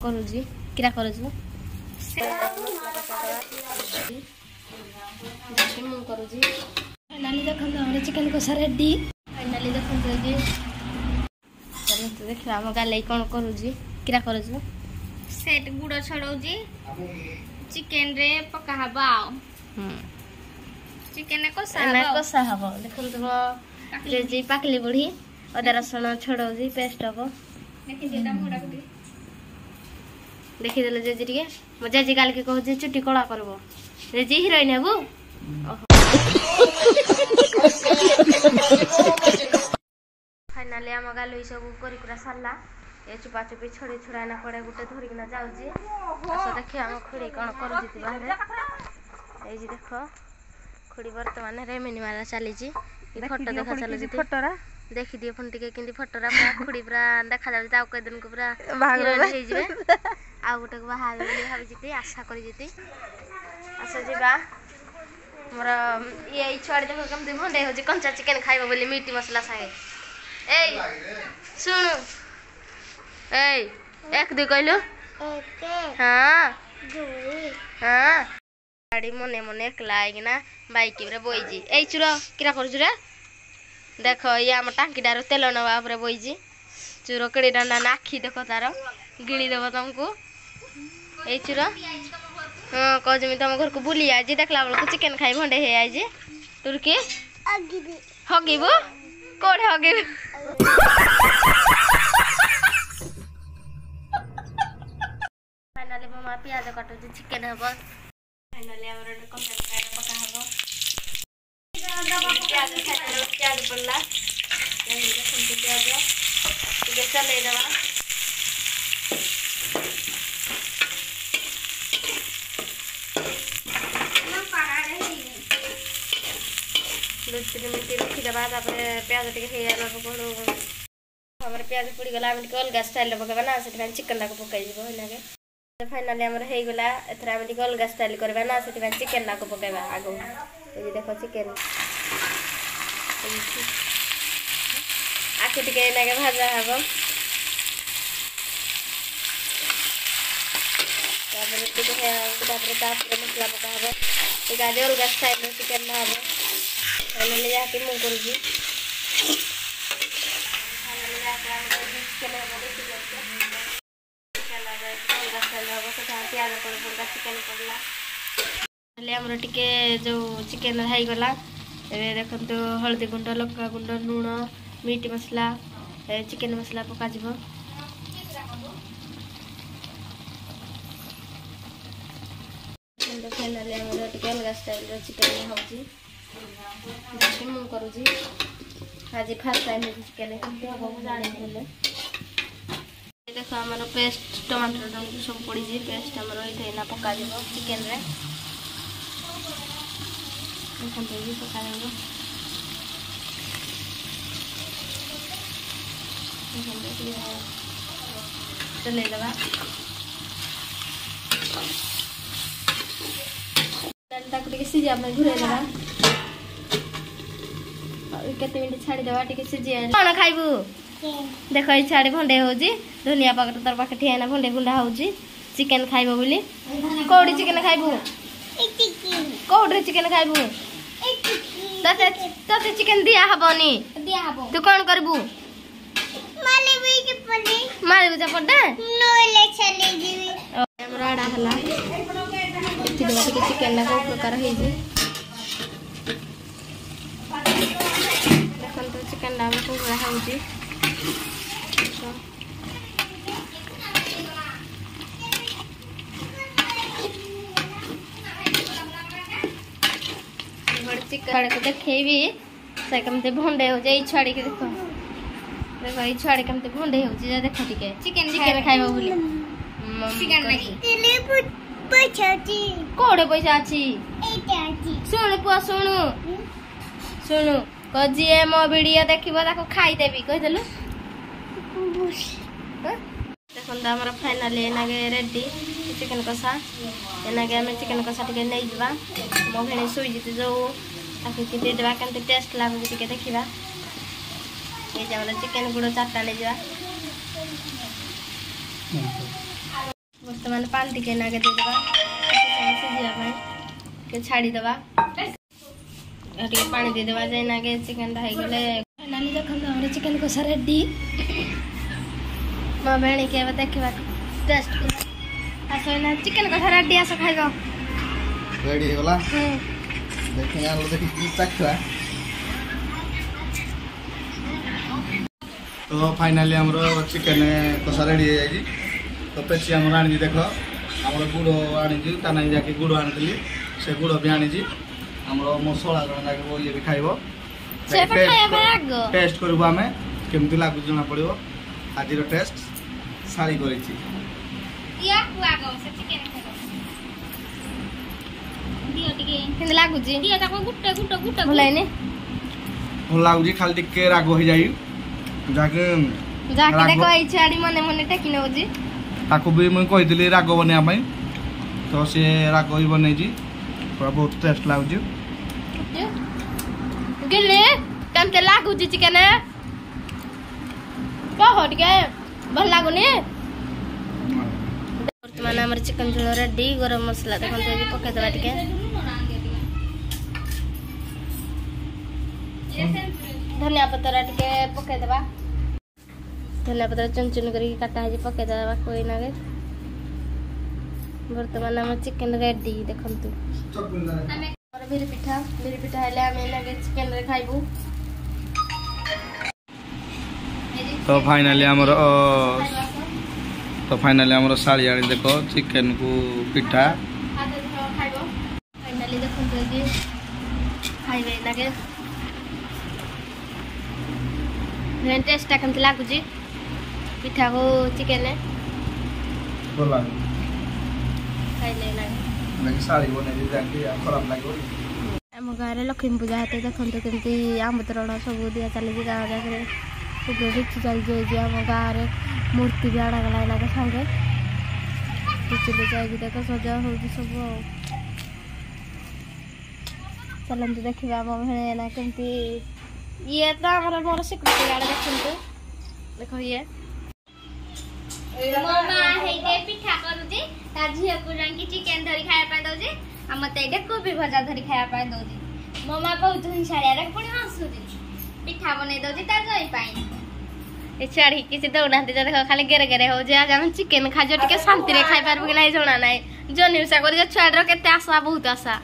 करूजी किरा करूजी मु करूजी फाइनली देखन हमरे चिकन को रेडी फाइनली देखन जी चलो देखा हम गाले कोन करूजी किरा करूजी मु सेट गुड़ छड़ौजी चिकन रे पका हबा चिकन कोसा हबो देखन तो जी पाकली बुढ़ी अदा रसुण छड़ौजी पेस्ट हबो देखि जेटा मोड़ा गुडी देखी देले जेजी टिके मो जेजी काल के कहू जे चुटी कला करबो जेजी हीरोइन हेबू फाइनली हम गाल सब करी कुरा सरला ए चुपा चुपी छोड़ी छुड़ाना पड़े गुटे धरि किना जाउजी आसो देखि हम खुड़ी कोन करू जिति बाहरे ए जी देखो खुड़ी वर्तमान रेमिनी मारा चली जी ई फोटो देखा चलो जी फोटोरा देखि दियो फोन टिके किंदी फोटोरा पूरा खुड़ी पूरा देखा जाउ ताऊ कय दिन को पूरा हीरोइन हे जिवे आ गोटे को बाहर बोली भाभी जीती आशा करी जीती आशा जीवा मोर ये छुआ देखो कम भंडे हो कंचा चिकन खाइबो बोली मीट मसला सागे ए सुनु ए एक दु कहलु हां हां गाड़ी मने मने एकला आइना बाइक रे बोइजी ए चुरो किरा करू रे देखो ये हम टांकी डारो तेल नवा ऊपर बोइजी चुरो कड़ी डंडा नाखी देखो तार गिणी देबो तुमको ए चुरा हां कजमी तुम घर को बुली आज देखला बल को चिकन खाइ भंडे हे आज तुरके हगिबो कोड़े हगिबो फाइनली मम्मा प्याज काटो चिकन हबो फाइनली हमर कंटेंट काट पका हबो प्याज पड़ला ये देखो प्याज ये चले दवा मिनट रखी दबा प्याज टे प्याज पुड़ी गला अलग स्टाइल पकड़ा ना से चिकन टाक पकड़ फाइनाली आमर हो गला एथर अलग स्टाइल करवा ना से चिकन टाक पकड़ा आग ये देख चिकन आखि टे भाजा हम मसला पका हम आज अलग स्टाइल चिकन ना हम फाइनली जाके मु करूजी टिके जो चिकन हाई गला देखो तो हल्दी गुंड लंका गुंड लुण मीट मसला चिकन मसला पका जीवो फाइनली अलग स्टाइल चिकन होची मु करूजी आज फर्स्ट टाइम चिकन हम जानी बोले देखो आमर पेस्ट टमाटर सब पड़ी पेस्ट आमर ये पका चिकन रे पका चले दवा सीझा घूरे दवा केते मिनट छाड़ी दवा टिके सीझी कोन खाइबू देखो ई छाड़ी भंडे होजी धनिया पाकर तर पाखे ठियाना भंडे गुंडा होजी चिकन खाइबो बोली कोडी चिकन खाइबू कोडी चिकन खाइबू तते चिकन दिया हबनी तू कोन करबू मारे बुझा पड़े नोले चले जीवी हमरा आडा हला इति दवा टिके चिकन ना को प्रकार हे जी देखन तो चिकन ना को होजी चिकन को देखेबी से कमते भंडे हो जाई छाड़ी के देखो देखो ई छाड़ी कमते भंडे हो जे देखो टिके चिकन खाइबो बोली चिकन नहीं तेले पैसा छी कोड़े पैसा छी एटा छी सुन पुआ सुनु सुनु कजिए मो वीडियो देखिबो ताको खाई देबी कह देलु देखो हमर फाइनली एनागे रेडी चिकन कसा एनागे हम चिकन कसा टिके नै जबा मो भेणे सुई जिते जो ताकि किते देबा केनते टेस्ट लागो टिके देखिबा ए जे चिकन गुड़ चारटा नै जबा बर्तमान पानी टिके नागे देदेबा सिझिया के छाड़ीदेवा टे पानी देदेबा जाए नागे चिकेन हो गले नानी देखो हमारे चिकेन कषा रेडी मो भेणी के देखा टेस्ट आस चिकेन कषा रेडी आस खाइब रेडी हो गला देखिए यार देखि चखवा तो फाइनली हमरो चिकेन कषा रेडी हो जाई तो पेची हमर आनी देख हमर गुड़ आनी ताना जाके गुड़ आनी से गुड़ भी आनी हमरो मसला जण लागे ये भी खाइबो से खाइबा आगो टेस्ट करबो हमें केमति लागु जना पड़िबो आजिर टेस्ट सारी करिछि या को आगो से चिकेन खाइबो दियो टिके केन लागु जी दियो ताको गुट्टा भलाइने भल लागु जी खाली टिके रागो हो जाई जाके देखो आई छाड़ी मने मने टेकी नौ जी ताको भी मुई कहिदिली रागो बनिया पई तो से रागो ही बनै जी पूरा बहुत टेस्ट लागु जी गिले केमते लागु जी चिकेन बहुत के भल लागुनी वर्तमान हमर चिकन झोल रेडी गरम मसला देखन तो पके देबा टिके धनिया पत्ता टिके पके देबा धनिया पत्ता चुन चुन करी काटा है पके देबा कोई नागे वर्तमान हमर चिकन रेडी देखन तू और बिरी पिठा हेले आमे नागे चिकन रे खाइबू तो फाइनली हमर साड़ी आनी देखो चिकन को पिठा फाइनली देखन तो जी खाइबे नागे रेन टेस्ट केमति लागु जी पिठा को चिकेन बोला खाइले नागे लगे साड़ी बने दी जाके खराब लागो आम गाँव लक्ष्मी पूजा हेतु देखते केमती आम तोरण सब दिया चली गाँव जाकर रिक्स चलती आम गाँव में मूर्ति भी आणागला ना सांगे चुली जाए देख सजा हो सब चलते देखा आम भेना केमती ये तो आम मोर सिक्यूरीटी गार्ड देखते देख ये मामा हेदे पिठा करूजी ता झिया को रंगी चिकेन धरी खाया पाए दउजी आ मते एडे कोबी भजा धरी खाया पाए दउजी मामा बहुत हिंसाड़िया रे पुणी हंसुजी पिठा बने दउजी ता जई पाई ए छाड़ी किसी दौना देख खाली गेरे गेरे हो जे आज हम चिकेन खा जो टिके शांति रे खाई पारबो कि नहीं जणा नहीं जनी उसा करी छुआडर केते आशा बहुत आशा